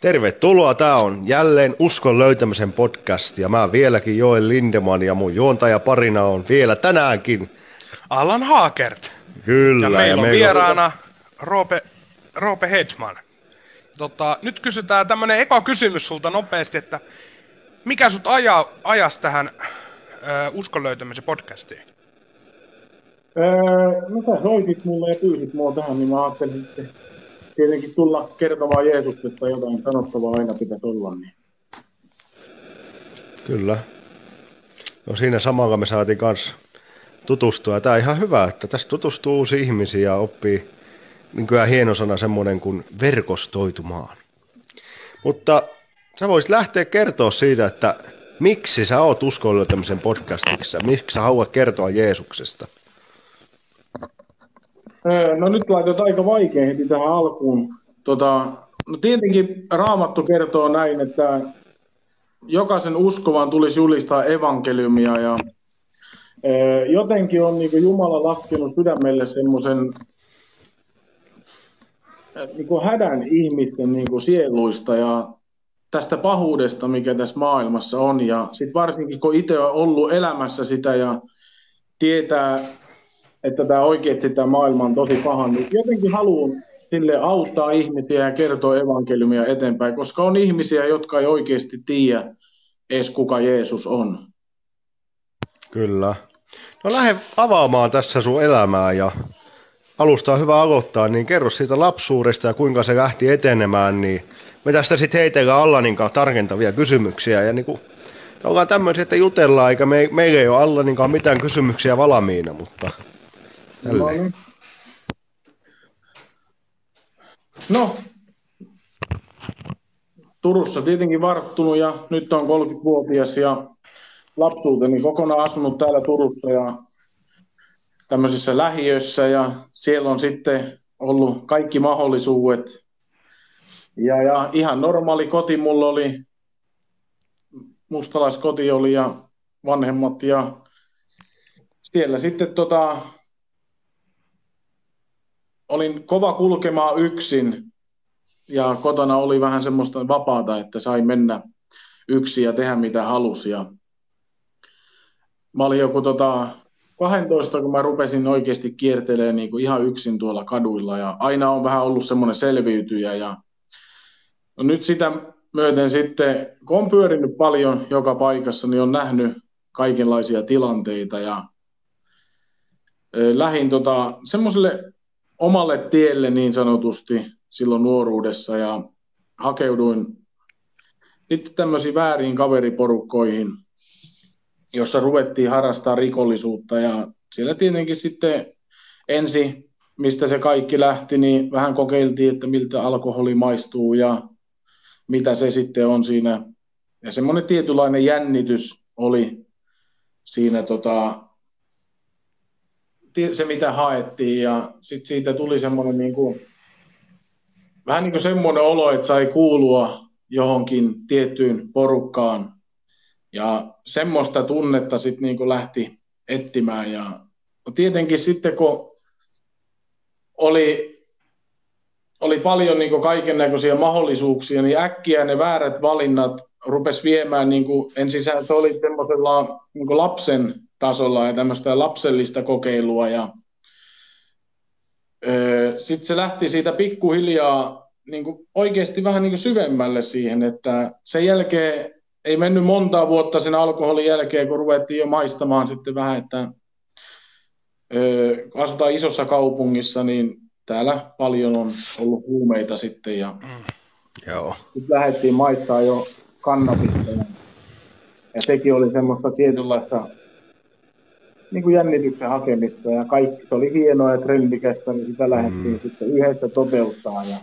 Tervetuloa, tää on jälleen Uskon löytämisen podcast ja mä vieläkin Joel Lindeman ja mun juontajaparina on vielä tänäänkin Allan Haakert. Kyllä. Ja meillä on vieraana Roope Hedman. Nyt kysytään tämmönen eka kysymys sulta nopeasti, että mikä sut ajas tähän Uskon löytämisen podcastiin? No sä soitit mulle ja pyysit mua tähän, niin mä ajattelin sitten tietenkin tulla kertomaan Jeesuksesta, jotain sanottavaa aina pitäisi olla. Niin. Kyllä. No siinä samalla me saatiin kanssa tutustua. Tää on ihan hyvä, että tässä tutustuu uusia ihmisiä ja oppii nykyään hieno sana semmoinen kuin verkostoitumaan. Mutta sä voisit lähteä kertoa siitä, että miksi sä oot Uskon löytämisen podcastissa, miksi sä haluat kertoa Jeesuksesta? No nyt laitat aika vaikea heti tähän alkuun. No tietenkin Raamattu kertoo näin, että jokaisen uskovan tulisi julistaa evankeliumia ja jotenkin on niin kuin Jumala laskenut sydämelle semmoisen niin kuin hädän ihmisten niin kuin sieluista ja tästä pahuudesta, mikä tässä maailmassa on. Ja sitten varsinkin, kun itse on ollut elämässä sitä ja tietää, että tämä maailma on tosi paha, niin jotenkin haluan sille auttaa ihmisiä ja kertoa evankeliumia eteenpäin, koska on ihmisiä, jotka ei oikeasti tiedä edes kuka Jeesus on. Kyllä. No lähde avaamaan tässä sun elämää ja alusta on hyvä aloittaa, niin kerro siitä lapsuudesta ja kuinka se lähti etenemään, niin me tästä sitten heitellään Allanin kanssa tarkentavia kysymyksiä ja niin kuin, ollaan tämmöisiä, että jutellaan, eikä meillä ei ole Allaninkaan mitään kysymyksiä valmiina, mutta tälleen. No, Turussa tietenkin varttunut ja nyt on 30-vuotias ja lapsuuteni kokonaan asunut täällä Turussa ja tämmöisessä lähiössä ja siellä on sitten ollut kaikki mahdollisuudet. Ja ihan normaali koti mulla oli, mustalaiskoti oli ja vanhemmat ja siellä sitten olin kova kulkemaan yksin ja kotona oli vähän semmoista vapaata, että sai mennä yksin ja tehdä mitä halusi. Ja mä olin joku 12, kun mä rupesin oikeasti kiertelemään niin kuin ihan yksin tuolla kaduilla ja aina on vähän ollut semmoinen selviytyjä. Ja no nyt sitä myöten sitten, kun on pyörinyt paljon joka paikassa, niin on nähnyt kaikenlaisia tilanteita ja lähdin semmoiselle omalle tielle niin sanotusti silloin nuoruudessa ja hakeuduin sitten tämmöisiin väärin kaveriporukkoihin, jossa ruvettiin harrastaa rikollisuutta ja siellä tietenkin sitten ensin, mistä se kaikki lähti, niin vähän kokeiltiin, että miltä alkoholi maistuu ja mitä se sitten on siinä. Ja semmoinen tietynlainen jännitys oli siinä se, mitä haettiin, ja sitten siitä tuli semmoinen vähän niin kuin semmoinen olo, että sai kuulua johonkin tiettyyn porukkaan, ja semmoista tunnetta sitten niin lähti etsimään, ja tietenkin sitten kun oli paljon niin kaikennäköisiä mahdollisuuksia, niin äkkiä ne väärät valinnat rupesi viemään, ensin se oli semmoisella niin lapsen tasolla ja tämmöistä lapsellista kokeilua ja sitten se lähti siitä pikkuhiljaa oikeasti vähän syvemmälle siihen, että sen jälkeen ei mennyt montaa vuotta sen alkoholin jälkeen, kun ruvettiin jo maistamaan sitten vähän, että kun asutaan isossa kaupungissa, niin täällä paljon on ollut huumeita sitten ja sitten lähdettiin maistaa jo kannabista ja sekin oli semmoista tietynlaista niin kuin jännityksen hakemista ja kaikki, se oli hienoa ja trendikästä, niin sitä lähdettiin sitten yhdessä toteuttaa ja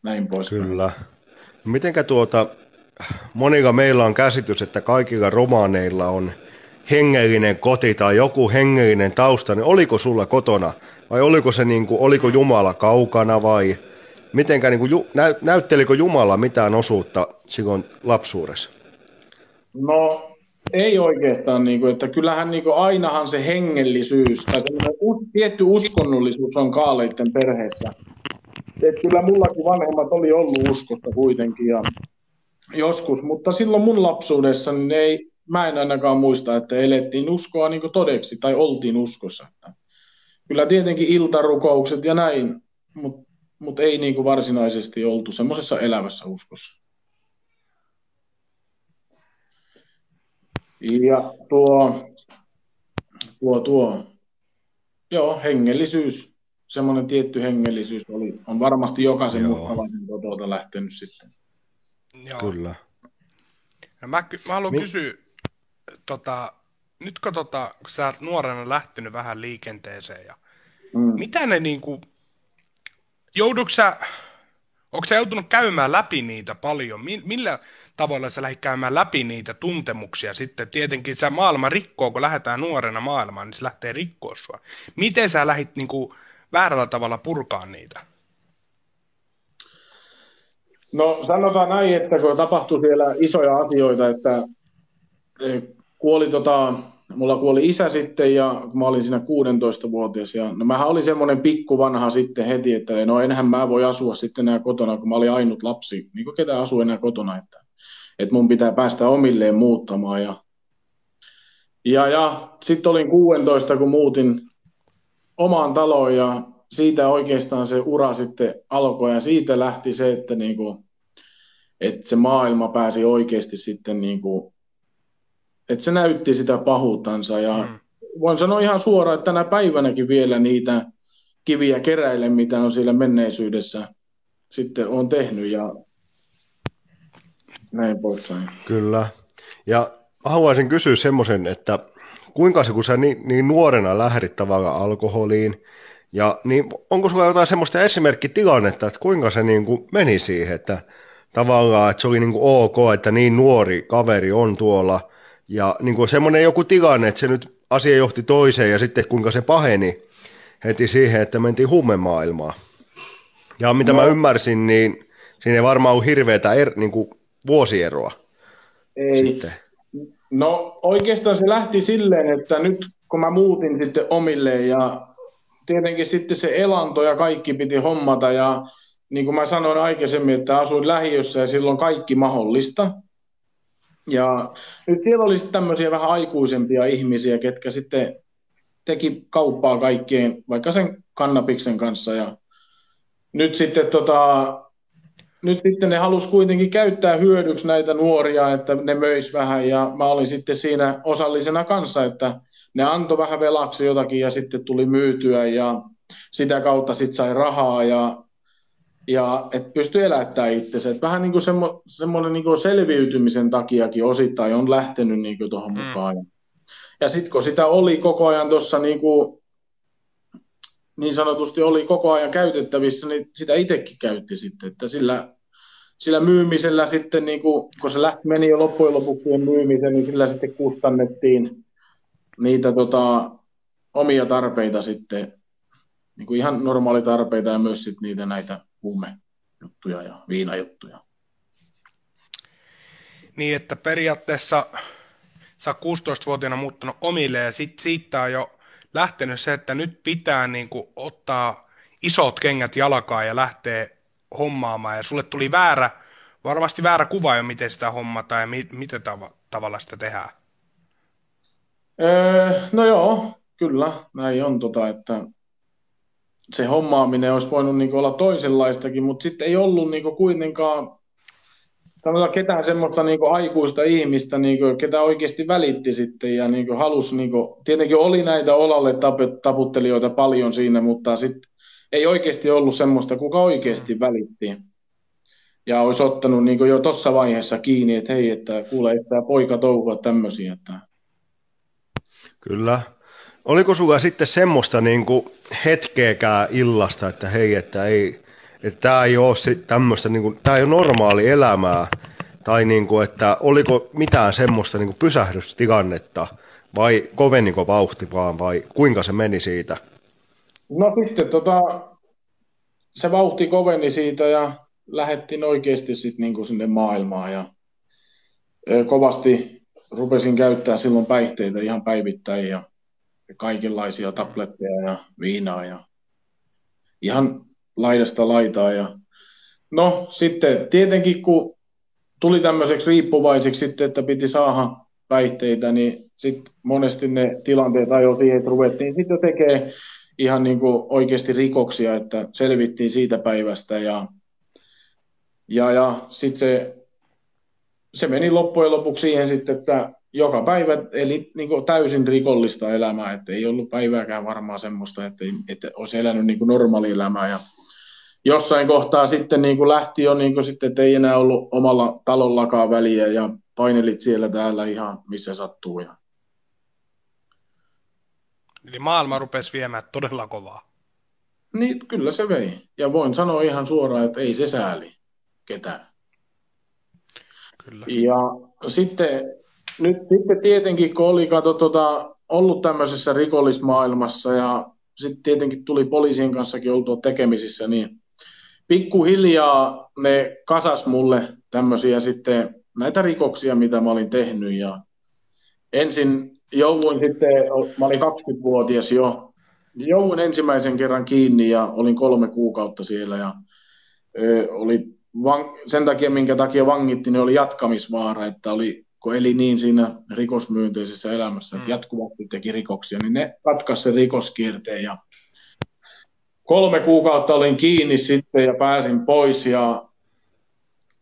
näin pois. Kyllä. Mitenkä monilla meillä on käsitys, että kaikilla romaaneilla on hengellinen koti tai joku hengellinen tausta, niin oliko sulla kotona vai oliko se oliko Jumala kaukana vai mitenkä näyttelikö Jumala mitään osuutta silloin lapsuudessa? No ei oikeastaan, että kyllähän ainahan se hengellisyys tai tietty uskonnollisuus on kaaleitten perheessä kyllä mullakin vanhemmat oli ollut uskosta kuitenkin ja joskus, mutta silloin mun lapsuudessa niin mä en ainakaan muista, että elettiin uskoa niin todeksi tai oltiin uskossa. Kyllä tietenkin iltarukoukset ja näin, mutta ei niin varsinaisesti oltu semmoisessa elävässä uskossa. Ja hengellisyys, semmoinen tietty hengellisyys on varmasti jokaisen mustalaisen totolta lähtenyt sitten. Joo. Kyllä. No mä haluan kysyä, nyt kun sä oot nuorena lähtenyt vähän liikenteeseen, ja mitä ne niinku, onko sä joutunut käymään läpi niitä paljon? Millä tavalla sä lähdit käymään läpi niitä tuntemuksia sitten? Tietenkin se maailma rikkoo, kun lähdetään nuorena maailmaan, niin se lähtee rikkoa sua. Miten sä lähdit niinku väärällä tavalla purkaa niitä? No sanotaan näin, että kun tapahtui siellä isoja asioita, että mulla kuoli isä sitten ja kun mä olin siinä 16-vuotias ja no mähän olin semmoinen pikkuvanha sitten heti, että no enhän mä voi asua sitten enää kotona, kun mä olin ainut lapsi, niin kuin ketä asuu enää kotona, että mun pitää päästä omilleen muuttamaan ja sitten olin 16, kun muutin omaan taloon ja siitä oikeastaan se ura sitten alkoi ja siitä lähti se, että että se maailma pääsi oikeasti sitten että se näytti sitä pahuutansa ja voin sanoa ihan suoraan, että tänä päivänäkin vielä niitä kiviä keräilen, mitä on siellä menneisyydessä sitten on tehnyt ja näin poispäin. Kyllä. Ja haluaisin kysyä semmoisen, että kuinka se, kun sä niin nuorena lähdit tavallaan alkoholiin, ja niin onko sulla jotain semmoista esimerkkitilannetta, että kuinka se niin kuin meni siihen, että tavallaan, että se oli niin kuin ok, että niin nuori kaveri on tuolla, ja niin kuin semmoinen joku tilanne, että se nyt asia johti toiseen, ja sitten kuinka se paheni heti siihen, että mentiin huumemaailmaan. Ja mitä mä ymmärsin, niin siinä ei varmaan ole hirveätä niin kuin vuosieroa. Ei. Sitten. No oikeastaan se lähti silleen, että nyt kun mä muutin sitten omilleen ja tietenkin sitten se elanto ja kaikki piti hommata ja niin kuin mä sanoin aikaisemmin, että asuin lähiössä ja silloin kaikki mahdollista. Ja nyt siellä oli sitten tämmöisiä vähän aikuisempia ihmisiä, ketkä sitten teki kauppaa kaikkien, vaikka sen kannabiksen kanssa. Ja nyt sitten, ne halusi kuitenkin käyttää hyödyksi näitä nuoria, että ne möis vähän. Ja mä olin sitten siinä osallisena kanssa, että ne antoi vähän velaksi jotakin ja sitten tuli myytyä ja sitä kautta sitten sai rahaa ja että pystyi elättämään itsensä. Että vähän niin kuin semmoinen niin kuin selviytymisen takiakin osittain on lähtenyt niin kuin tuohon mukaan. Ja sitten kun sitä oli koko ajan tuossa niin sanotusti oli koko ajan käytettävissä, niin sitä itsekin käytti sitten. Että sillä myymisellä sitten, niin kun se meni jo loppujen lopuksi myymiseen, niin sillä sitten kustannettiin niitä omia tarpeita sitten, niin kuin ihan normaalitarpeita ja myös sitten niitä näitä huumejuttuja ja viinajuttuja. Niin, että periaatteessa sä oot 16-vuotiaana muuttanut omille ja siitä on jo lähtenyt se, että nyt pitää niin kuin ottaa isot kengät jalkaan ja lähteä hommaamaan. Ja sulle tuli varmasti väärä kuva jo, miten sitä hommataan ja miten tavalla sitä tehdään. No joo, kyllä, näin on, että se hommaaminen olisi voinut olla toisenlaistakin, mutta sitten ei ollut kuitenkaan ketään semmoista aikuista ihmistä, ketä oikeasti välitti sitten ja halusi, tietenkin oli näitä olalle taputtelijoita paljon siinä, mutta sitten ei oikeasti ollut semmoista, kuka oikeasti välitti. Ja olisi ottanut jo tuossa vaiheessa kiinni, että hei, että kuule, että tämä poika touhua tämmöisiä. Että... Kyllä. Oliko sulla sitten semmoista hetkeäkään illasta, että hei, että tämä ei ole tämmöistä, tämä ei ole normaali elämää, tai että oliko mitään semmoista pysähdystilannetta, vai koveniko vauhti vaan, vai kuinka se meni siitä? No sitten se vauhti koveni siitä ja lähdettiin oikeasti sitten sinne maailmaan ja kovasti rupesin käyttää silloin päihteitä ihan päivittäin ja kaikenlaisia tabletteja ja viinaa ja ihan laidasta laitaan. Ja no sitten tietenkin, kun tuli tämmöiseksi riippuvaiseksi sitten, että piti saada päihteitä, niin sitten monesti ne tilanteet ajoi siihen, että ruvettiin sitten jo tekemään ihan niin kuin oikeasti rikoksia, että selvittiin siitä päivästä ja sitten se meni loppujen lopuksi siihen sitten, että joka päivä eli niin kuin täysin rikollista elämää, että ei ollut päivääkään varmaan semmoista, että olisi elänyt niin kuin normaali elämää ja jossain kohtaa sitten niin kuin lähti jo, niin kuin sitten, että ei enää ollut omalla talollakaan väliä ja painelit siellä täällä ihan missä sattuu. Eli maailma rupesi viemään todella kovaa. Niin, kyllä se vei. Ja voin sanoa ihan suoraan, että ei se sääli ketään. Kyllä. Ja sitten tietenkin, kun oli ollut tämmöisessä rikollismaailmassa ja sitten tietenkin tuli poliisien kanssakin oltua tekemisissä, niin pikkuhiljaa ne kasas mulle tämmöisiä sitten näitä rikoksia, mitä mä olin tehnyt. Ja ensin jouduin sitten, mä olin 20-vuotias jo, jouduin ensimmäisen kerran kiinni ja olin 3 kuukautta siellä ja oli sen takia, minkä takia vangittiin, niin oli jatkamisvaara, että kun eli niin siinä rikosmyönteisessä elämässä, että jatkuvasti teki rikoksia, niin ne katkaisi sen rikoskierteen ja 3 kuukautta olin kiinni sitten ja pääsin pois ja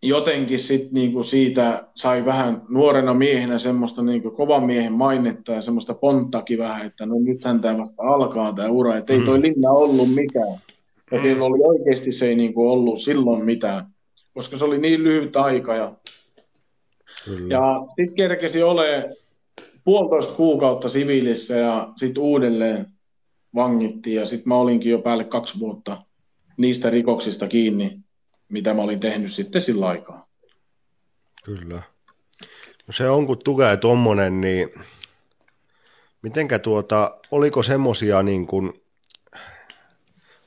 jotenkin sitten niinku siitä sai vähän nuorena miehenä semmoista niinku kovan miehen mainetta ja semmoista ponttakin vähän, että no nythän tämä vasta alkaa tämä ura, että ei toi linna ollut mikään. Ja siellä oli oikeasti se ei niinku ollut silloin mitään, koska se oli niin lyhyt aika. Ja sitten kerkesi olemaan 1,5 kuukautta siviilissä ja sitten uudelleen vangittiin. Ja sitten mä olinkin jo päälle 2 vuotta niistä rikoksista kiinni, mitä mä olin tehnyt sitten sillä aikaa. Kyllä. No se on, kun tulee tommonen, niin mitenkä oliko semmosia niin kuin,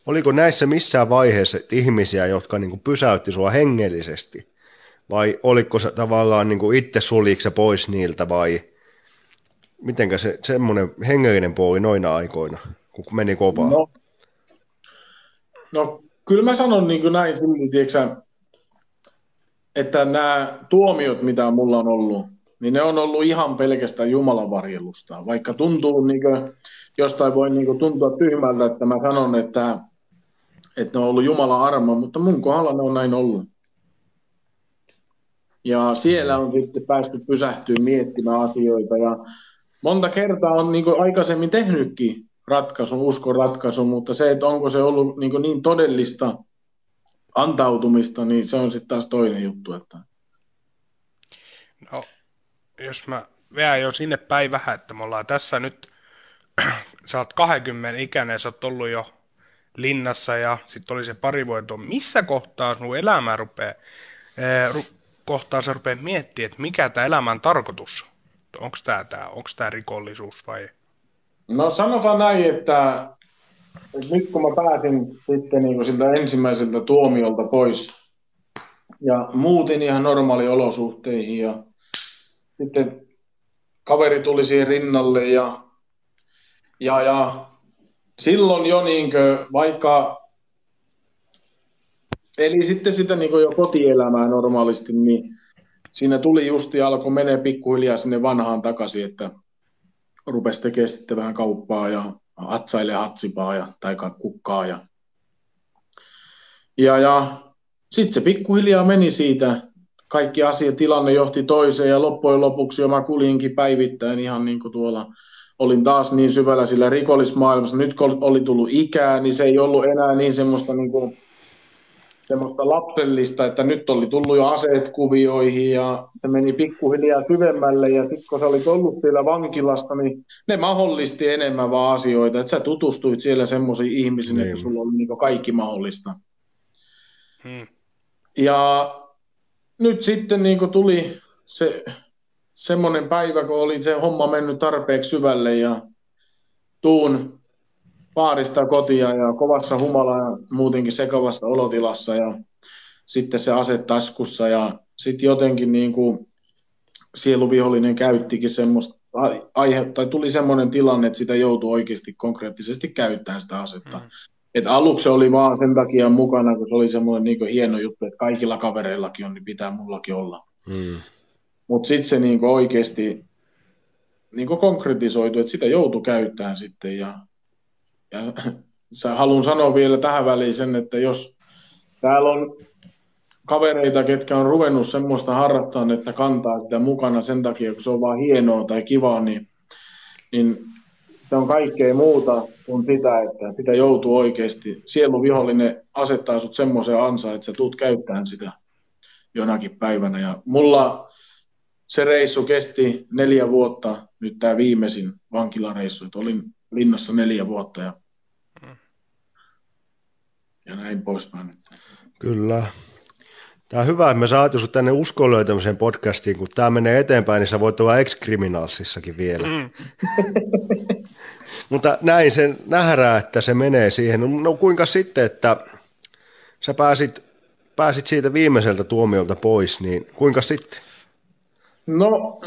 oliko näissä missään vaiheessa ihmisiä, jotka niin kuin pysäytti sua hengellisesti? Vai oliko se tavallaan niin kuin itse suljiko se pois niiltä vai mitenkä se semmoinen hengellinen puoli noina aikoina, kun meni kovaa? No kyllä mä sanon niin kuin näin silti, tiiäksä, että nämä tuomiot, mitä mulla on ollut, niin ne on ollut ihan pelkästään Jumalan varjelusta. Vaikka tuntuu, niin kuin, jostain voi niin kuin tuntua tyhmältä, että mä sanon, että ne on ollut Jumalan armo, mutta mun kohdalla ne on näin ollut. Ja siellä on sitten päästy pysähtyä miettimään asioita. Ja monta kertaa on niin kuin aikaisemmin tehnytkin uskon ratkaisun, mutta se, että onko se ollut niin todellista antautumista, niin se on sitten taas toinen juttu. Että... No, jos mä veän jo sinne päin vähän, että me ollaan tässä nyt, sä oot 20 ikäinen, sä oot ollut jo linnassa ja sitten oli se pari vuotta. Missä kohtaa sun elämä kohtaa sä rupeat miettimään, että mikä tämä elämän tarkoitus on? Onko tämä rikollisuus vai? No sanotaan näin, että nyt kun mä pääsin sitten niin siltä ensimmäiseltä tuomiolta pois ja muutin ihan normaaliolosuhteihin ja sitten kaveri tuli siihen rinnalle ja silloin jo vaikka eli sitten sitä jo kotielämää normaalisti, niin siinä tuli justi alkoi menee pikkuhiljaa sinne vanhaan takaisin, että rupesi tekemään sitten vähän kauppaa ja hatsailee hatsipaa tai kukkaa ja sitten se pikkuhiljaa meni siitä. Kaikki tilanne johti toiseen ja loppujen lopuksi jo mä kuljinkin päivittäin ihan niin kuin tuolla. Olin taas niin syvällä sillä rikollismaailmassa. Nyt kun oli tullut ikää, niin se ei ollut enää niin semmoista, semmoista lapsellista, että nyt oli tullut jo aseet kuvioihin ja se meni pikkuhiljaa syvemmälle. Ja sitten kun sä olit ollut siellä vankilasta, niin ne mahdollisti enemmän vaan asioita. Että sä tutustuit siellä semmoisiin ihmisiin, että sulla oli niin kaikki mahdollista. Ja nyt sitten tuli se semmoinen päivä, kun oli se homma mennyt tarpeeksi syvälle ja tuun baarista kotia ja kovassa humala ja muutenkin sekavassa olotilassa ja sitten se ase taskussa ja sitten jotenkin sieluvihollinen käyttikin semmoista tai tuli semmoinen tilanne, että sitä joutui oikeasti konkreettisesti käyttämään sitä asetta. Et aluksi se oli vaan sen takia mukana, kun se oli semmoinen niin hieno juttu, että kaikilla kavereillakin on, niin pitää mullakin olla. Mutta sitten se niin oikeasti niin konkretisoitu, että sitä joutui käyttämään sitten. Ja haluan sanoa vielä tähän väliin sen, että jos täällä on kavereita, ketkä on ruvennut semmoista harrastamaan, että kantaa sitä mukana sen takia, kun se on vaan hienoa tai kivaa, niin se on kaikkea muuta kuin sitä, että sitä joutuu oikeasti. Sieluvihollinen asettaa sut semmoiseen ansaan, että sä tuut käyttämään sitä jonakin päivänä. Ja mulla se reissu kesti 4 vuotta, nyt tämä viimeisin vankilareissu, että olin linnassa 4 vuotta ja näin poispäin. Kyllä. Tämä on hyvä, että me saatiin sinut tänne uskon löytämiseen podcastiin, kun tämä menee eteenpäin, niin sä voit olla ex-criminalsissakin vielä. Mutta näin sen nähdään, että se menee siihen. No kuinka sitten, että sä pääsit siitä viimeiseltä tuomiolta pois, niin kuinka sitten? No,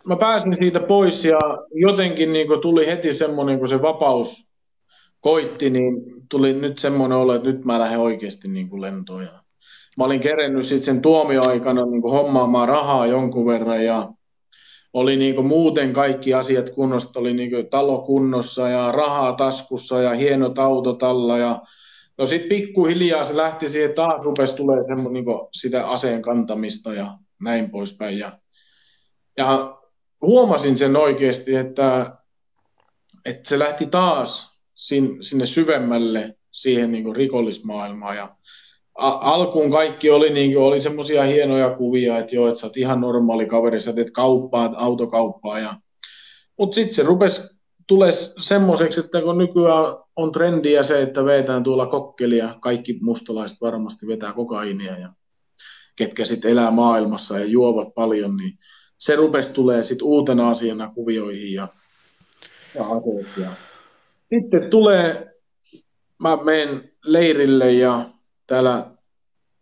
mä pääsin siitä pois ja jotenkin niin kun tuli heti semmoinen, kun se vapaus koitti, niin tuli nyt semmoinen olo, että nyt mä lähden oikeasti niin kuin lentoon. Mä olin kerennyt sitten sen tuomioaikana niin kuin hommaamaan rahaa jonkun verran ja oli niin kuin muuten kaikki asiat kunnossa. Oli niin kuin talo kunnossa ja rahaa taskussa ja hienot autot alla. Ja no sitten pikkuhiljaa se lähti siihen, että taas rupesi tulemaan semmoinen niin kuin sitä aseen kantamista ja näin poispäin. Ja huomasin sen oikeasti, että se lähti taas sinne syvemmälle siihen niin kuin rikollismaailmaan. Ja alkuun kaikki oli semmoisia hienoja kuvia, että joo, että sä oot ihan normaali kaveri, sä teet kauppaa, autokauppaa. Mutta sitten se rupesi tulee semmoiseksi, että kun nykyään on trendiä se, että vetään tuolla kokkelia, kaikki mustalaiset varmasti vetää kokainia ja ketkä sitten elää maailmassa ja juovat paljon, niin se rupesi tulee sitten uutena asiana kuvioihin ja aseet. Sitten mä menen leirille ja täällä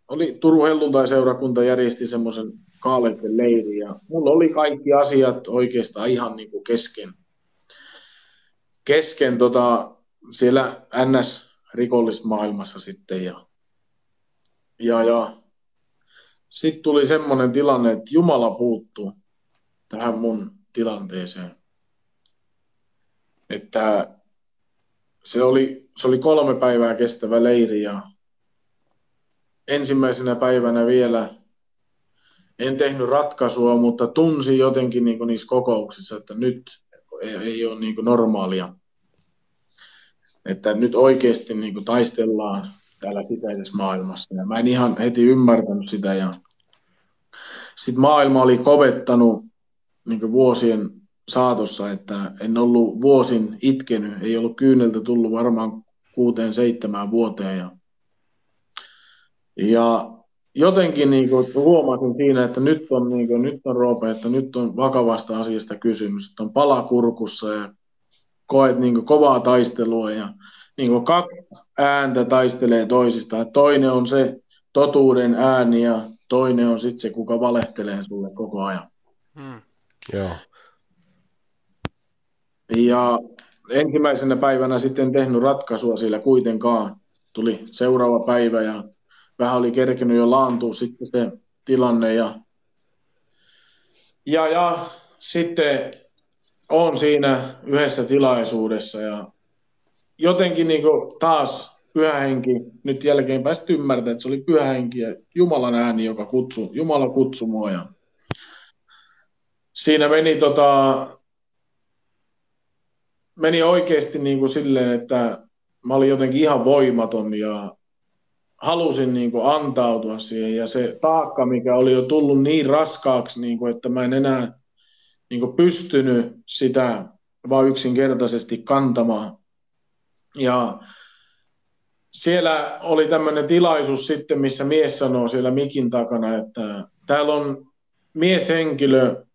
oli Turun helluntai-seurakunta järjesti semmoisen kaaleiden leirin ja mulla oli kaikki asiat oikeastaan ihan niin kuin kesken siellä NS-rikollismaailmassa sitten ja sitten tuli semmoinen tilanne, että Jumala puuttui tähän mun tilanteeseen. Että se oli 3 päivää kestävä leiri ja ensimmäisenä päivänä vielä en tehnyt ratkaisua, mutta tunsin jotenkin niin kuin niissä kokouksissa, että nyt ei ole niin kuin normaalia. Että nyt oikeasti niin kuin taistellaan täällä sisäisessä maailmassa. Ja mä en ihan heti ymmärtänyt sitä. Ja sitten maailma oli kovettanut niin kuin vuosien saatossa, että en ollut vuosin itkenyt. Ei ollut kyyneltä tullut varmaan 6-7 vuoteen. Ja jotenkin niin kuin huomasin siinä, että nyt on Roope, että nyt on vakavasta asiasta kysymys. Että on pala kurkussa ja koet niin kuin kovaa taistelua ja niin kuin 2 ääntä taistelee toisistaan. Toinen on se totuuden ääni ja toinen on sitten se, kuka valehtelee sulle koko ajan. Joo. Ja ensimmäisenä päivänä sitten tehnyt ratkaisua siellä kuitenkaan. Tuli seuraava päivä ja vähän oli kerkenyt jo laantua sitten se tilanne ja sitten on siinä yhdessä tilaisuudessa ja jotenkin niin kuin taas Pyhä Henki nyt jälkeenpäin sitten ymmärtää, että se oli Pyhä Henki ja Jumalan ääni, joka Jumala kutsui mua. Ja siinä meni oikeasti niin kuin silleen, että mä olin jotenkin ihan voimaton ja halusin niin kuin antautua siihen ja se taakka, mikä oli jo tullut niin raskaaksi, niin kuin, että mä en enää niin kuin pystynyt sitä vaan yksinkertaisesti kantamaan. Ja siellä oli tämmöinen tilaisuus sitten, missä mies sanoo siellä mikin takana, että täällä on mieshenkilö,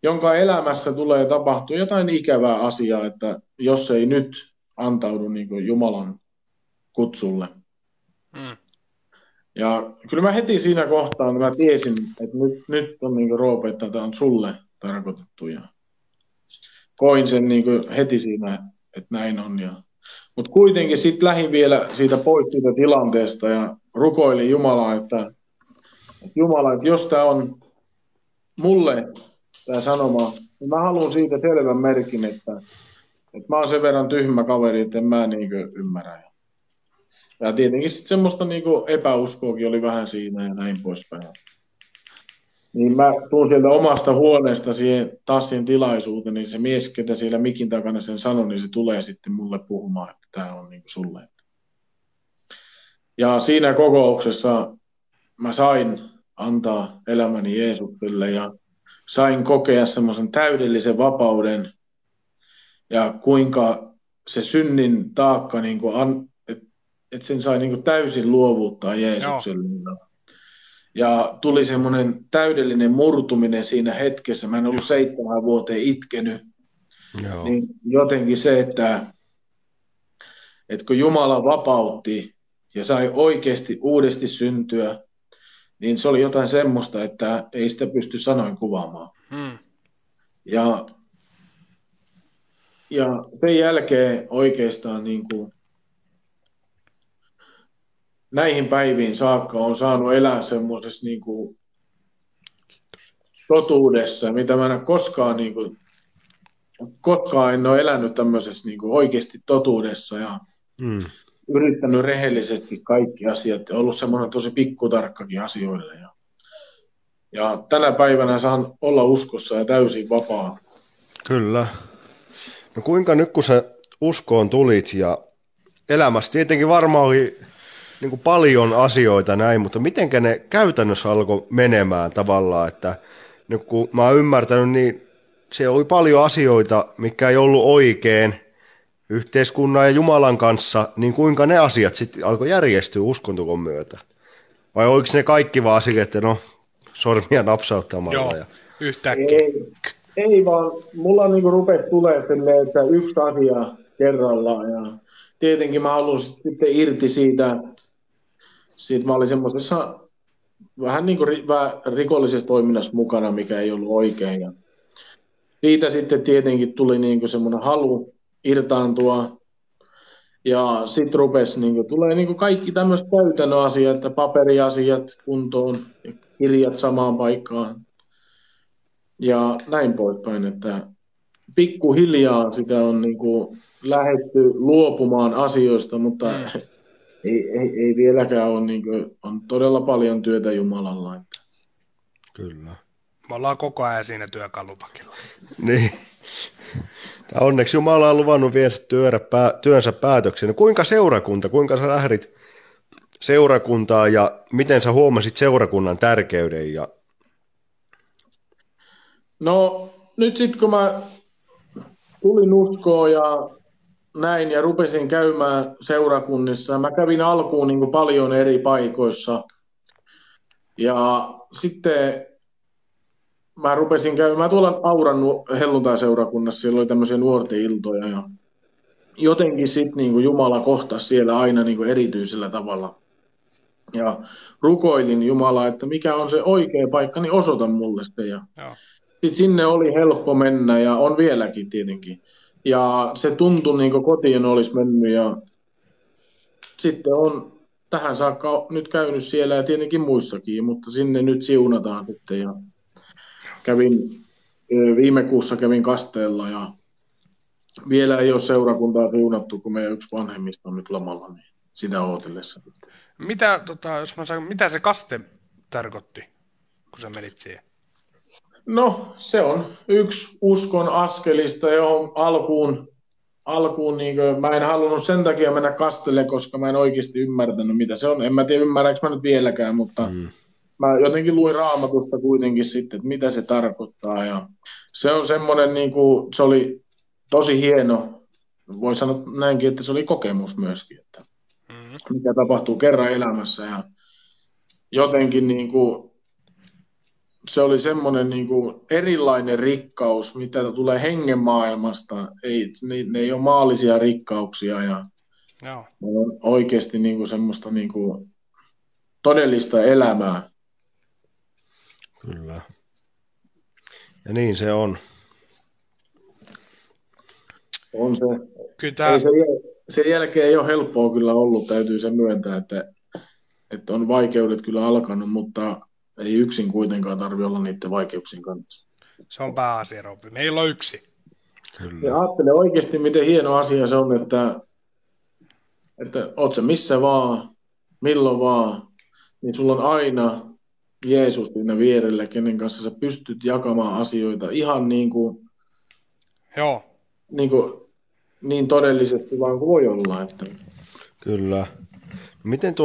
jonka elämässä tulee tapahtua jotain ikävää asiaa, että jos ei nyt antaudu niin kuin Jumalan kutsulle. Ja kyllä mä heti siinä kohtaa, kun mä tiesin, että nyt on niin kuin Roope, että tämä on sulle tarkoitettu. Ja koin sen niin kuin heti siinä, että näin on. Mutta kuitenkin sitten lähdin vielä siitä pois siitä tilanteesta ja rukoilin Jumalaa, että Jumala, että jos tämä on mulle tämä sanoma, niin mä haluan siitä selvän merkin, että mä oon sen verran tyhmä kaveri, että en mä ymmärrä. Ja tietenkin sitten semmoista epäuskoakin oli vähän siinä ja näin poispäin. Niin mä tuun sieltä omasta huoneesta taas siihen tilaisuuteen, niin se mies, ketä siellä mikin takana sen sanoi, niin se tulee sitten mulle puhumaan, että tämä on sulle. Ja siinä kokouksessa mä sain antaa elämäni Jeesukselle ja sain kokea semmoisen täydellisen vapauden ja kuinka se synnin taakka, että sen sai täysin luovuttaa Jeesukselle. Joo. Ja tuli semmoinen täydellinen murtuminen siinä hetkessä. Mä en ollut 7 vuoteen itkenyt. Joo. Niin jotenkin se, että kun Jumala vapautti ja sai oikeasti uudesti syntyä, niin se oli jotain semmoista, että ei sitä pysty sanoin kuvaamaan. Ja sen jälkeen oikeastaan näihin päiviin saakka on saanut elää semmoisessa totuudessa, mitä mä en koskaan en ole elänyt tämmöisessä oikeasti totuudessa ja yrittänyt rehellisesti kaikki asiat ja ollut semmoinen tosi pikkutarkkakin asioille. Ja tänä päivänä saan olla uskossa ja täysin vapaa. Kyllä. No kuinka nyt kun sä uskoon tulit ja elämässä tietenkin varmaan oli paljon asioita näin, mutta mitenkä ne käytännössä alkoi menemään tavallaan, että nyt kun mä oon ymmärtänyt, niin siellä oli paljon asioita, mikä ei ollut oikein yhteiskunnan ja Jumalan kanssa, niin kuinka ne asiat sitten alkoi järjestyä uskontukon myötä? Vai oliko ne kaikki vaan sille, että no sormia napsauttamalla? Joo, yhtäkkiä. Ei vaan, mulla rupesi tulee silleen, että yksi asia kerrallaan ja tietenkin mä halusin sitten irti siitä mä olin semmoisessa vähän rikollisessa toiminnassa mukana, mikä ei ollut oikein. Ja siitä sitten tietenkin tuli semmoinen halu irtaantua. Ja sitten rupesi, tulee kaikki tämmöiset käytännön asiat, paperiasiat kuntoon, ja kirjat samaan paikkaan. Ja näin poispäin, että pikkuhiljaa sitä on lähdetty luopumaan asioista, mutta ei vieläkään ole, on todella paljon työtä Jumalalla. Että. Kyllä. Me ollaan koko ajan siinä työkalupakilla. Niin. Onneksi Jumala on luvannut viedä työnsä päätökseen. Kuinka sä lähdit seurakuntaan ja miten sä huomasit seurakunnan tärkeyden? No nyt sitten kun mä tulin uskoon ja näin ja rupesin käymään seurakunnissa. Mä kävin alkuun paljon eri paikoissa ja sitten mä rupesin käymään tuolla Auran helluntai-seurakunnassa, siellä oli tämmöisiä nuorten iltoja ja jotenkin sitten Jumala kohtasi siellä aina erityisellä tavalla. Ja rukoilin Jumalaa, että mikä on se oikea paikka, niin osoita mulle se. Ja sitten sinne oli helppo mennä ja on vieläkin tietenkin. Ja se tuntui niin kuin kotiin olisi mennyt ja sitten on tähän saakka nyt käynyt siellä ja tietenkin muissakin, mutta sinne nyt siunataan sitten ja viime kuussa kävin Kasteella ja vielä ei ole seurakuntaa siunattu, kun meidän yksi vanhemmista on nyt lomalla, niin sitä ootellessa. Mitä se kaste tarkoitti, kun sä menit siihen? No, se on yksi uskon askelista, johon alkuun mä en halunnut sen takia mennä kastelle, koska mä en oikeasti ymmärtänyt, mitä se on. En mä tiedä, ymmärränkö mä nyt vieläkään, mutta mä jotenkin luin Raamatusta kuitenkin sitten, että mitä se tarkoittaa. Ja se on semmoinen, se oli tosi hieno, voi sanoa näinkin, että se oli kokemus myöskin, että mikä tapahtuu kerran elämässä. Ja jotenkin se oli semmoinen erilainen rikkaus, mitä tulee hengen maailmasta. Ne ei ole maallisia rikkauksia ja on oikeasti semmoista todellista elämää. Kyllä. Ja niin se on. On se. Kyllä Ei tämä, sen jälkeen ei ole helppoa kyllä ollut, täytyy se myöntää, että on vaikeudet kyllä alkanut, mutta ei yksin kuitenkaan tarvitse olla niiden vaikeuksien kanssa. se on pääasia, Roope. Meillä on yksi. Ja Kyllä. ajattele oikeasti, miten hieno asia se on, että oot sä missä vaan, milloin vaan, niin sulla on aina Jeesus siinä vierellä, kenen kanssa sä pystyt jakamaan asioita ihan Joo. niin, kuin, niin todellisesti vaan kuin voi olla. Että. Kyllä. Miten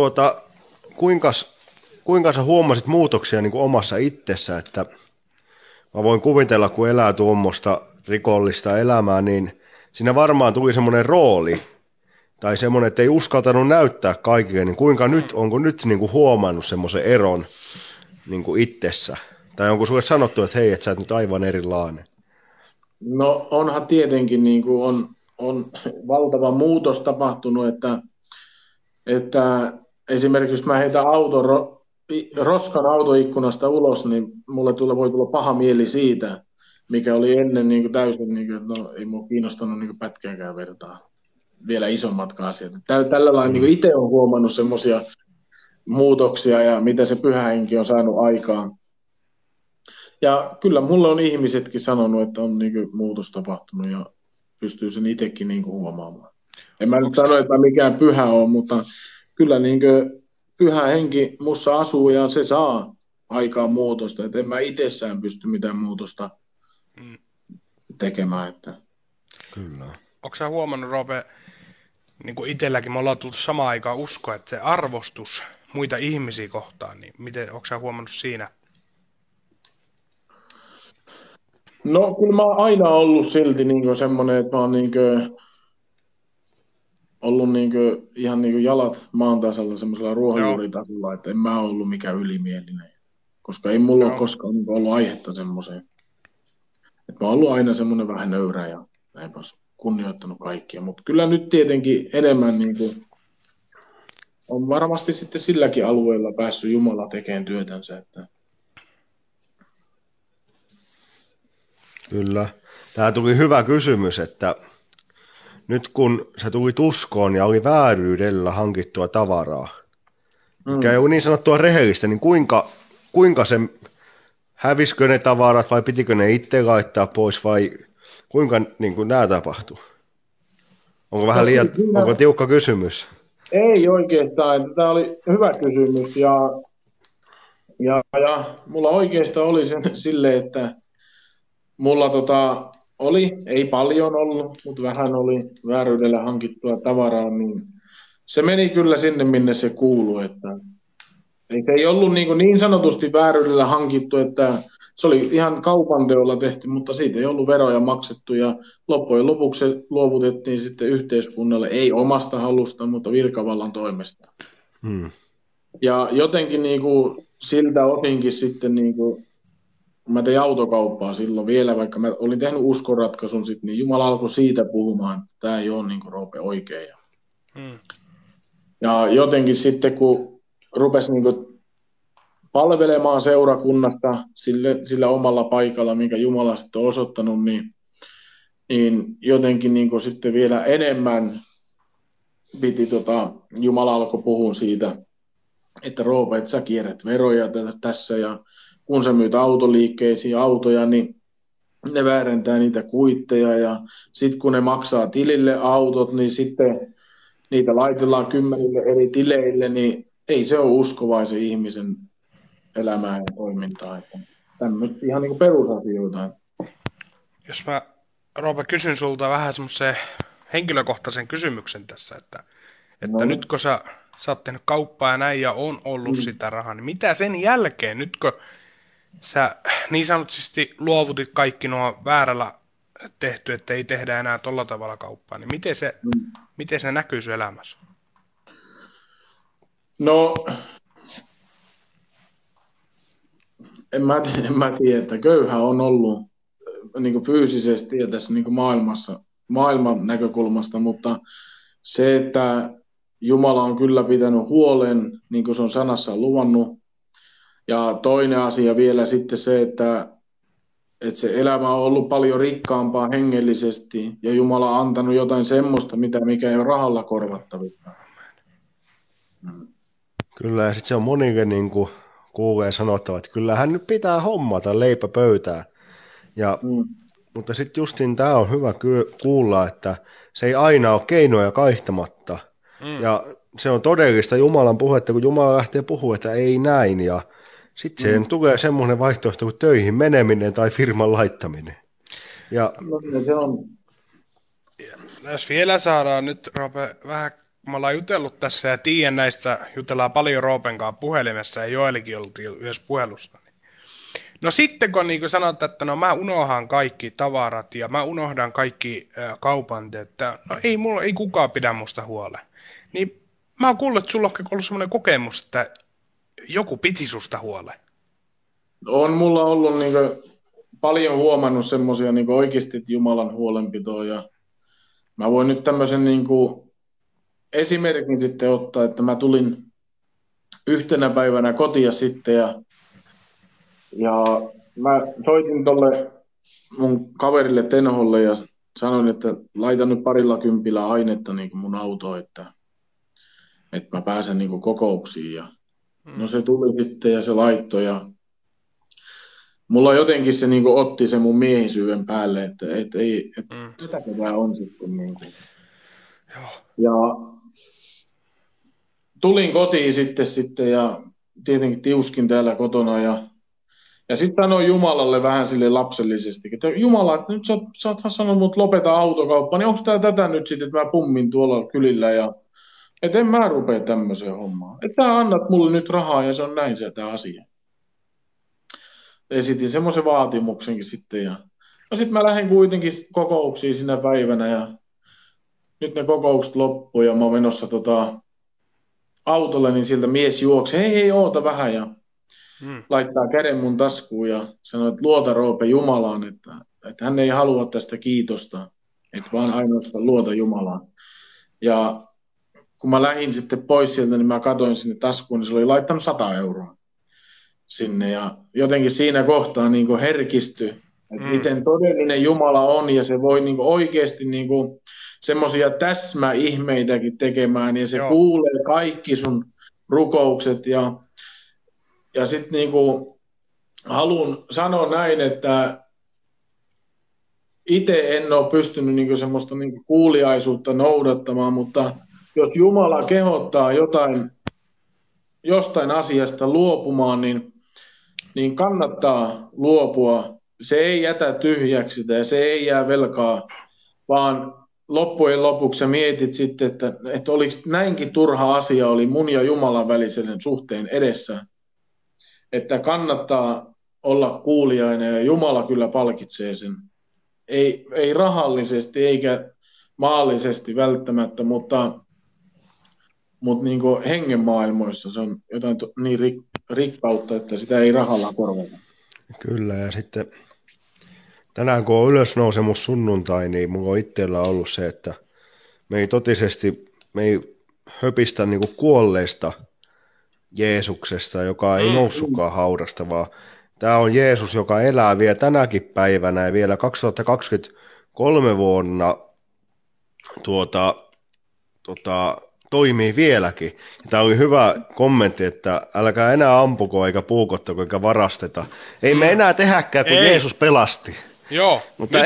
kuinka sä huomasit muutoksia niin kuin omassa itsessä, että mä voin kuvitella, kun elää tuommoista rikollista elämää, niin siinä varmaan tuli semmoinen rooli, tai semmoinen, että ei uskaltanut näyttää kaikille, niin onko nyt niin kuin huomannut semmoisen eron niin kuin itsessä? Tai onko sulle sanottu, että hei, että sä et nyt aivan erilainen? No onhan tietenkin niin kuin on valtava muutos tapahtunut, että esimerkiksi mä heitän roskan autoikkunasta ulos, niin mulle voi tulla paha mieli siitä, mikä oli ennen niin kuin täysin, niin kuin, että no, ei mua kiinnostanut niin kuin pätkääkään vertaa vielä isommatkaan asiat. Tällä lailla niin kuin itse olen huomannut semmoisia muutoksia ja mitä se pyhä henki on saanut aikaan. Ja kyllä mulle on ihmisetkin sanonut, että on niin kuin muutos tapahtunut ja pystyy sen itsekin niin kuin huomaamaan. En mä nyt sano, että mikään pyhä on, mutta kyllä niin kuin pyhä henki mussa asuu ja se saa aikaan muutosta. Että en mä itsessään pysty mitään muutosta tekemään. Että. Kyllä. Onko sä huomannut, Roope, niin kuin itselläkin me ollaan tullut samaan aikaan uskoa, että se arvostus muita ihmisiä kohtaan, niin onko sä huomannut siinä? No kyllä mä oon aina ollut silti niin semmoinen, että mä oon niin ollut ihan jalat maan tasalla semmoisella ruohonjuuritasolla, että en mä ollut mikään ylimielinen. Koska ei mulla ole koskaan ollut aihetta semmoiseen. Että mä oon ollut aina semmoinen vähän nöyrä ja näinpä kunnioittanut kaikkia. Mutta kyllä nyt tietenkin enemmän on varmasti sitten silläkin alueella päässyt Jumala tekemään työtänsä. Että. Kyllä. Tämä tuli hyvä kysymys, että nyt kun sä tulit uskoon ja oli vääryydellä hankittua tavaraa, mikä ei ole niin sanottua rehellistä, niin kuinka se, hävisikö ne tavarat vai pitikö ne itse laittaa pois vai kuinka niin kuin nämä tapahtuu? Onko vähän onko tiukka kysymys? Ei oikeastaan. Tämä oli hyvä kysymys ja mulla oikeastaan oli silleen, että mulla ei paljon ollut, mutta vähän oli vääryydellä hankittua tavaraa, niin se meni kyllä sinne, minne se kuuluu. Että se ei ollut niin sanotusti vääryydellä hankittu, että se oli ihan kaupanteolla tehty, mutta siitä ei ollut veroja maksettu ja loppujen lopuksi se luovutettiin sitten yhteiskunnalle, ei omasta halusta, mutta virkavallan toimesta. Ja jotenkin siltä osinkin sitten mä tein autokauppaa silloin vielä, vaikka mä olin tehnyt uskonratkaisun sitten, niin Jumala alkoi siitä puhumaan, että tämä ei ole Roope oikein. Ja jotenkin sitten, kun rupesi palvelemaan seurakunnasta sillä omalla paikalla, minkä Jumala sitten on osoittanut, niin jotenkin sitten vielä enemmän piti Jumala alkoi puhua siitä, että Roope, että sä kierrät veroja tässä ja kun sä myyt autoliikkeisiin autoja, niin ne väärentää niitä kuitteja ja sitten kun ne maksaa tilille autot, niin sitten niitä laitellaan 10 eri tileille, niin ei se ole uskovaisen ihmisen elämää ja toimintaa. Että tämmöistä ihan perusasioita. Jos mä, Roope, kysyn sulta vähän semmoisen henkilökohtaisen kysymyksen tässä, että nyt kun sä oot tehnyt kauppaa ja näin ja on ollut sitä rahaa, niin mitä sen jälkeen, nyt kun sä niin sanotusti luovutit kaikki nuo väärällä tehty, että ei tehdä enää tolla tavalla kauppaa, niin miten se näkyy sun elämässä? No, en mä tiedä, että köyhä on ollut fyysisesti ja tässä maailman näkökulmasta, mutta se, että Jumala on kyllä pitänyt huolen, niin kuin se on sanassaan luvannut. Ja toinen asia vielä sitten se, että että se elämä on ollut paljon rikkaampaa hengellisesti ja Jumala on antanut jotain semmoista, mikä ei ole rahalla korvattavissa. Kyllä, ja sitten se on monikin niin kuin kuulee sanottava, että kyllähän nyt pitää hommata leipä pöytään. Mutta sitten justiin tämä on hyvä kuulla, että se ei aina ole keinoja kaihtamatta. Ja se on todellista Jumalan puhetta, kun Jumala lähtee puhumaan, että ei näin. Ja sitten siihen tulee semmoinen vaihtoehto kuin töihin meneminen tai firman laittaminen. Ja Se on. Jos vielä saadaan nyt, Roope, vähän, me ollaan jutellut tässä ja tiedän näistä, jutellaan paljon Roopen kanssa puhelimessa ja Joelikin oltiin yhdessä puhelussa. No sitten kun niin sanotaan, että no mä unohdan kaikki tavarat ja mä unohdan kaikki kaupanteet, että no ei kukaan pidä musta huolen. Niin mä oon kuullut, että sulla on ollut semmoinen kokemus, että joku piti susta huolen. On mulla ollut paljon huomannut semmoisia oikeasti Jumalan huolenpitoa ja mä voin nyt tämmöisen esimerkin sitten ottaa, että mä tulin yhtenä päivänä kotia sitten ja mä soitin tolle mun kaverille Tenholle ja sanoin, että laitan nyt 20 ainetta mun autoon, että mä pääsen kokouksiin. Ja no se tuli sitten ja se laittoi ja mulla jotenkin se otti se mun miehisyyden päälle, että tätäkö tää on sitten. Ja tulin kotiin sitten ja tietenkin tiuskin täällä kotona ja sitten sanoin Jumalalle vähän sille lapsellisesti, että Jumala, että nyt sä oot sanonut mut lopeta autokauppa, niin onko tää tätä nyt sitten, että mä pummin tuolla kylillä ja että en mä rupea tämmöiseen hommaan. Että sä annat mulle nyt rahaa ja se on näin se tämä asia. Esitin semmoisen vaatimuksenkin sitten ja no sitten mä lähdin kuitenkin kokouksiin sinä päivänä ja nyt ne kokoukset loppui ja mä oon menossa autolle, niin sieltä mies juoksi, hei oota vähän ja laittaa käden mun taskuun ja sanoo, että luota Roope Jumalaan, että hän ei halua tästä kiitosta, että vaan ainoastaan luota Jumalaan. Ja kun mä lähdin sitten pois sieltä, niin mä katsoin sinne taskuun, niin se oli laittanut 100 euroa sinne ja jotenkin siinä kohtaa herkistyi, että miten todellinen Jumala on ja se voi oikeasti semmoisia täsmäihmeitäkin tekemään ja se kuulee kaikki sun rukoukset ja sitten haluan sanoa näin, että itse en ole pystynyt semmoista kuuliaisuutta noudattamaan, mutta jos Jumala kehottaa jostain asiasta luopumaan, niin kannattaa luopua. Se ei jätä tyhjäksi ja se ei jää velkaa, vaan loppujen lopuksi sä mietit sitten, että oliko näinkin turha asia oli mun ja Jumalan välisen suhteen edessä, että kannattaa olla kuuliainen ja Jumala kyllä palkitsee sen. Ei rahallisesti eikä maallisesti välttämättä, mutta hengen maailmoissa se on jotain niin rikkautta, että sitä ei rahalla korvata. Kyllä, ja sitten tänään kun on ylösnousemus sunnuntai, niin mulla on itsellä ollut se, että me ei höpistä kuolleesta Jeesuksesta, joka ei noussutkaan haudasta, vaan tämä on Jeesus, joka elää vielä tänäkin päivänä ja vielä 2023 vuonna toimii vieläkin. Tämä oli hyvä kommentti, että älkää enää ampuko eikä puukottako eikä varasteta. Ei me enää tehäkään, kun Jeesus pelasti. Joo, mutta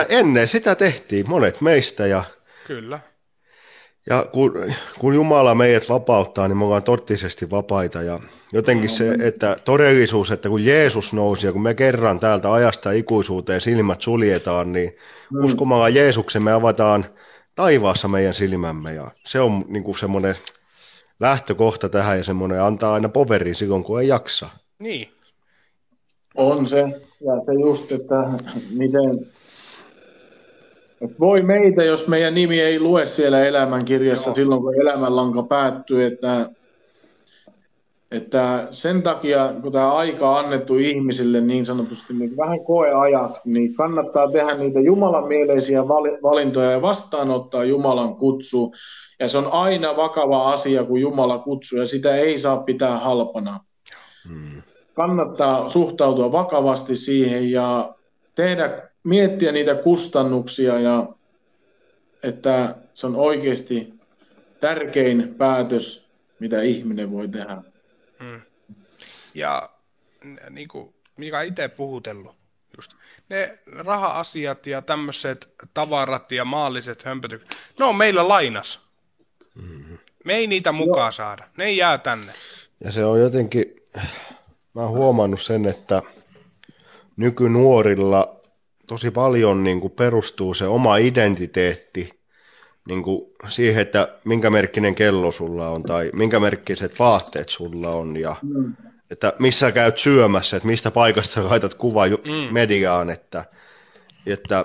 ennen sitä tehtiin monet meistä. Ja, kyllä. Ja kun Jumala meidät vapauttaa, niin me ollaan totisesti vapaita. Ja jotenkin se, että todellisuus, että kun Jeesus nousi ja kun me kerran täältä ajasta ikuisuuteen silmät suljetaan, niin uskomalla Jeesuksen me avataan taivaassa meidän silmämme. Ja se on semmoinen lähtökohta tähän ja semmoinen antaa aina poverin silloin, kun ei jaksa. Niin. On se. Ja se just, että miten... Voi meitä, jos meidän nimi ei lue siellä elämänkirjassa silloin, kun elämänlanka päättyy, että sen takia, kun tämä aika on annettu ihmisille niin sanotusti niin vähän koeajaksi, niin kannattaa tehdä niitä Jumalan mieleisiä valintoja ja vastaanottaa Jumalan kutsu. Ja se on aina vakava asia, kun Jumala kutsuu, ja sitä ei saa pitää halpana. Kannattaa suhtautua vakavasti siihen, ja miettiä niitä kustannuksia ja että se on oikeasti tärkein päätös, mitä ihminen voi tehdä. Ja niin kuin mikä itse puhutellut, just ne raha-asiat ja tämmöiset tavarat ja maalliset hömpötykset, ne on meillä lainas. Me ei niitä mukaan saada. Ne ei jää tänne. Ja se on jotenkin, mä oon huomannut sen, että nykynuorilla tosi paljon niin kuin perustuu se oma identiteetti niin kuin siihen, että minkä merkkinen kello sulla on tai minkä merkkiset vaatteet sulla on ja että missä käyt syömässä, että mistä paikasta laitat kuva mediaan, että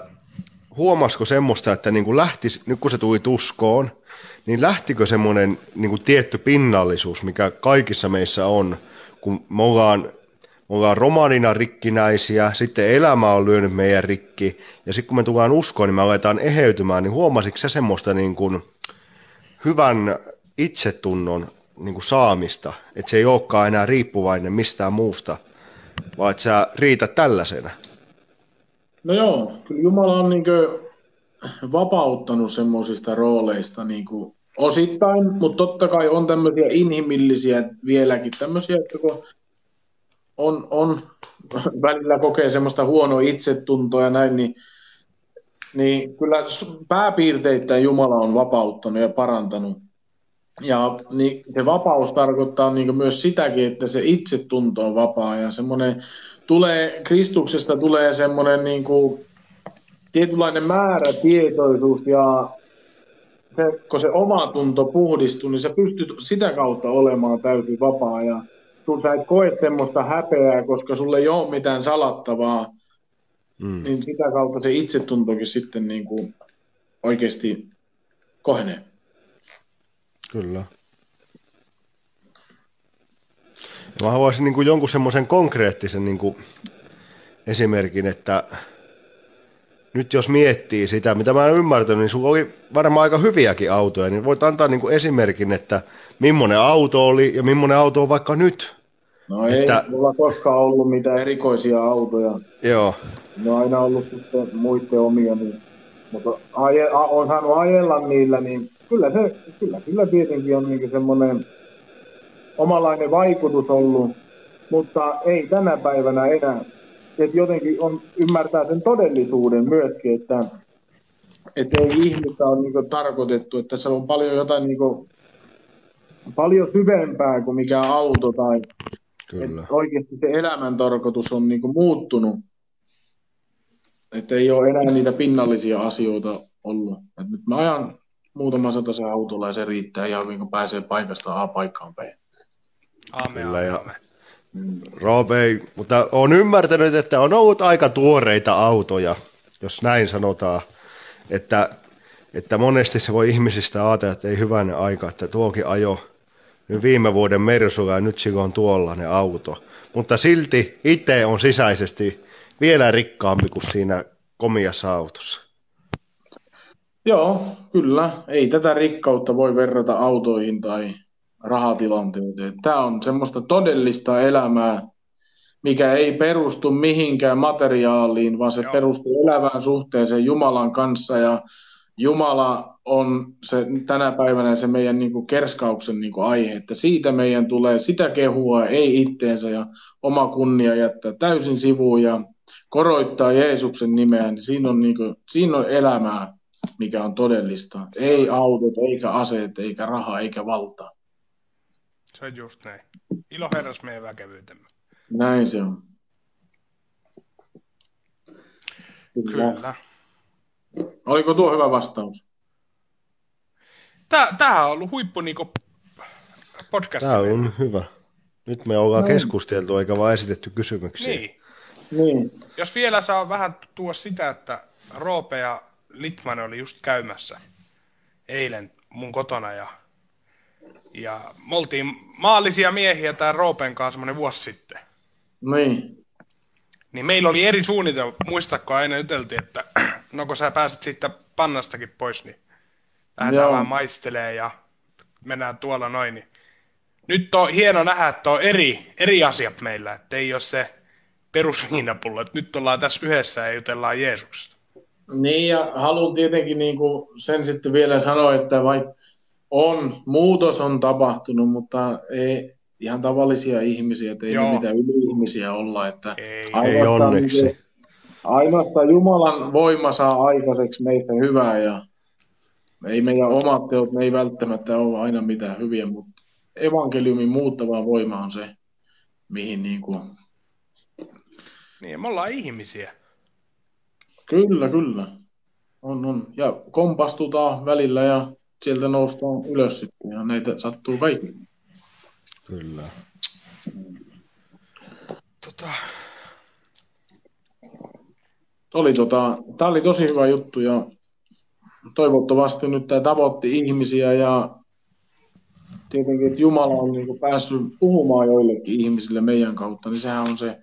huomasiko semmoista, että niin kuin nyt kun se tuli tuskoon, niin lähtikö semmoinen niin kuin tietty pinnallisuus, mikä kaikissa meissä on, kun me ollaan romanina rikkinäisiä, sitten elämä on lyönyt meidän rikki, ja sitten kun me tullaan uskoon, niin me aletaan eheytymään, niin huomasitko sä semmoista niin kuin hyvän itsetunnon niin kuin saamista, että se ei olekaan enää riippuvainen mistään muusta, vaan että sä riität tällaisena? No joo, kyllä Jumala on niin kuin vapauttanut semmoisista rooleista niin kuin osittain, mutta totta kai on tämmöisiä inhimillisiä vieläkin, tämmöisiä, että kun on välillä kokee semmoista huonoa itsetuntoa ja näin, niin kyllä pääpiirteittäin Jumala on vapauttanut ja parantanut. Ja niin se vapaus tarkoittaa niin myös sitäkin, että se itsetunto on vapaa ja semmoinen Kristuksesta tulee semmoinen niin kuin tietynlainen määrätietoisuus ja kun se oma tunto puhdistuu, niin sä pystyt sitä kautta olemaan täysin vapaa ja sä et koe semmoista häpeää, koska sulle ei ole mitään salattavaa, niin sitä kautta se itsetuntokin sitten niin kuin oikeasti kohenee. Kyllä. Ja mä haluaisin niin kuin jonkun semmoisen konkreettisen niin kuin esimerkin, että nyt jos miettii sitä, mitä mä en ymmärtänyt, niin sulla oli varmaan aika hyviäkin autoja, niin voit antaa niin kuin esimerkin, että millainen auto oli ja millainen auto on vaikka nyt. No ei mulla koskaan ollut mitään erikoisia autoja. Joo. Ne on aina ollut sitten muiden omia, niin, mutta on saanut ajella niillä, niin kyllä tietenkin on niin semmoinen omalainen vaikutus ollut, mutta ei tänä päivänä enää. Että jotenkin ymmärtää sen todellisuuden myöskin, että ei ihmistä ole niin tarkoitettu, että tässä on paljon jotain niin paljon syvempää kuin mikä auto tai oikeasti se elämän tarkoitus on niin muuttunut. Että ei ole enää niitä pinnallisia asioita ollut. Et nyt mä ajan muutaman sataisen autolla ja se riittää ihan kun pääsee paikasta A paikkaan B. Aamen. Roope, mutta olen ymmärtänyt, että on ollut aika tuoreita autoja, jos näin sanotaan, että monesti se voi ihmisistä ajatella, että ei hyvänä aika, että tuokin ajo nyt viime vuoden Mersulla ja nyt sillä on tuollainen auto. Mutta silti itse on sisäisesti vielä rikkaampi kuin siinä komiassa autossa. Joo, kyllä. Ei tätä rikkautta voi verrata autoihin tai rahatilanteeseen. Tämä on semmoista todellista elämää, mikä ei perustu mihinkään materiaaliin, vaan se perustuu elävään suhteeseen Jumalan kanssa. Ja Jumala on se, tänä päivänä se meidän niin kuin kerskauksen niin kuin aihe, että siitä meidän tulee sitä kehua, ei itteensä ja oma kunnia jättää täysin sivuun ja koroittaa Jeesuksen nimeä, niin siinä on elämää, mikä on todellista. Ei autot, eikä aseet, eikä raha, eikä valta. Se on just näin. Ilo herras meidän väkevyytemme. Näin se on. Kyllä. Oliko tuo hyvä vastaus? Tämähän on ollut huippu niinku podcast. Tämä on hyvä. Nyt me ollaan keskusteltu eikä vaan esitetty kysymyksiä. Niin. Jos vielä saa vähän tuoda sitä, että Roope ja Litmanen oli just käymässä eilen mun kotona ja me oltiin maallisia miehiä tämän Roopen kanssa semmoinen vuosi sitten. Niin meillä oli eri suunnitelma. Muistatko aina juteltiin, että no kun sä pääset siitä pannastakin pois, niin lähdetään vähän maistelee ja mennään tuolla noin. Niin nyt on hieno nähdä, että on eri asiat meillä, että ei ole se perusviinapullo, että nyt ollaan tässä yhdessä ja jutellaan Jeesuksesta. Niin, ja haluan tietenkin niin kuin sen sitten vielä sanoa, että vaikka muutos on tapahtunut, mutta ei ihan tavallisia ihmisiä, että ei me mitään yli-ihmisiä olla. Että ei onneksi. Ainoastaan Jumalan voima saa aikaiseksi meitä hyvää, ja ei meidän omat teot, ne ei välttämättä ole aina mitään hyviä, mutta evankeliumin muuttava voima on se, mihin niin kuin... Niin, me ollaan ihmisiä. Kyllä. On. Ja kompastutaan välillä ja sieltä noustaan ylös sitten, ja näitä sattuu kaikille. Kyllä. Tämä oli tosi hyvä juttu, ja toivottavasti nyt tämä tavoitti ihmisiä, ja tietenkin, että Jumala on niin kuin päässyt puhumaan joillekin ihmisille meidän kautta, niin sehän on se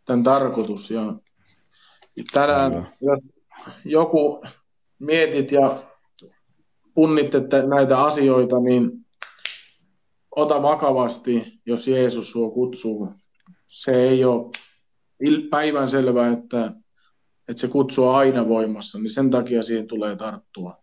tämän tarkoitus. Ja tänään, jos joku mietit ja punnit että näitä asioita, niin ota vakavasti, jos Jeesus sua kutsuu. Se ei ole päivänselvää, että se kutsu on aina voimassa, niin sen takia siihen tulee tarttua.